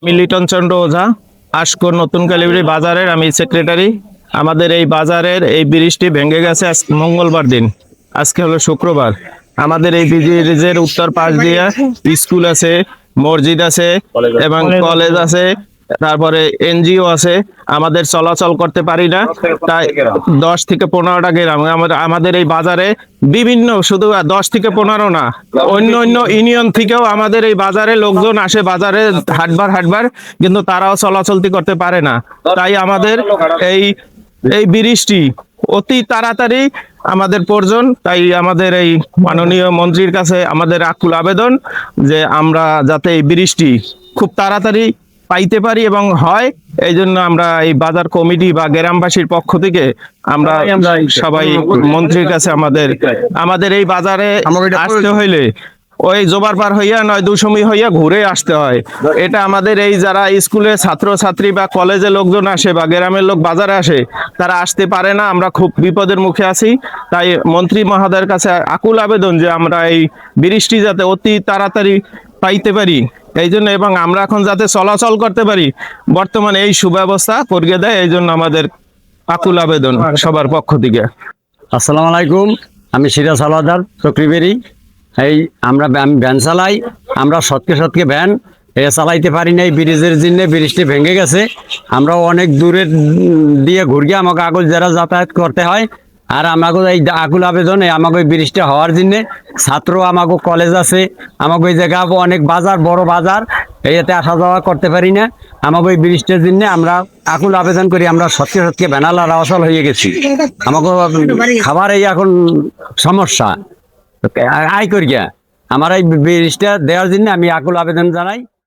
লিটন চন্দ্র ওঝা, আশকোর নতুন কালীবাড়ি বাজারের আমি সেক্রেটারি। আমাদের এই বাজারের এই ব্রিজটি ভেঙে গেছে আজ মঙ্গলবার দিন। আজকে হলো শুক্রবার। আমাদের এই ব্রিজের উত্তর পাশ দিয়ে স্কুল আছে, মসজিদ আছে এবং কলেজ আছে, তারপরে এনজিও আছে। আমাদের চলাচল করতে পারি না। তাই 10 থেকে 15টা গ্রাম আমাদের এই বাজারে বিভিন্ন, শুধু 10 থেকে 15 না, অন্য অন্য ইউনিয়ন থেকেও আমাদের এই বাজারে লোকজন আসে, বাজারে হাটবার, কিন্তু তারাও চলাচলতি করতে পারে না। তাই আমাদের এই এই ব্রিজটি অতি তাড়াতাড়ি আমাদের প্রয়োজন। তাই আমাদের এই মাননীয় মন্ত্রীর কাছে আমাদের আকুল আবেদন যে আমরা যাতে এই ব্রিজটি খুব তাড়াতাড়ি পাইতে পারি এবং হয়। এই জন্য আমরা এই বাজার কমিটি বা গ্রামবাসীর পক্ষ থেকে আমরা সবাই মন্ত্রীর কাছে আমাদের এই বাজারে আসতে হইলে ওই জোবার পার হইয়া নয় দুসমী হইয়া ঘুরে আসতে হয়। এটা আমাদের এই যারা স্কুলে ছাত্রছাত্রী বা কলেজে লোকজন আসে বা গ্রামের লোক বাজারে আসে, তারা আসতে পারে না। আমরা খুব বিপদের মুখে আছি। তাই মন্ত্রী মহোদয়ের কাছে আকুল আবেদন যে আমরা এই ব্রিজটি যাতে অতি তাড়াতাড়ি পাইতে পারি এই জন্য, এবং আমরা এখন যাতে চলাচল করতে পারি বর্তমানে এই সুব্যবস্থা করিয়ে দেয়, এই জন্য আমাদের আকুল আবেদন সবার পক্ষ থেকে। আসসালামু আলাইকুম, আমি সিরাজ হাওলাদার চক্রিবেড়ি। এই আমি ভ্যান চালাই। আমরা শতকে ভ্যান চালাইতে পারি না এই ব্রিজের জন্য। ব্রিজটি ভেঙে গেছে। আমরা অনেক দূরে দিয়ে ঘুরিয়ে আমাকে আগুল যারা যাতায়াত করতে হয়। আর আমাকে এই আকুল আবেদনে আমাকে ওই ব্রিজটা হওয়ার জন্য ছাত্র, আমাকে কলেজ আছে, আমাকে ওই জায়গা অনেক বাজার, বড় বাজার, এতে আসা যাওয়া করতে পারি না। আমাকে ওই ব্রিজটার জন্য আমরা আকুল আবেদন করি। আমরা সত্যি ভ্যানালার অসল হয়ে গেছি। আমাকে খাবার এই এখন সমস্যা আয় করি। আমার এই ব্রিজটা দেওয়ার জন্য আমি আকুল আবেদন জানাই।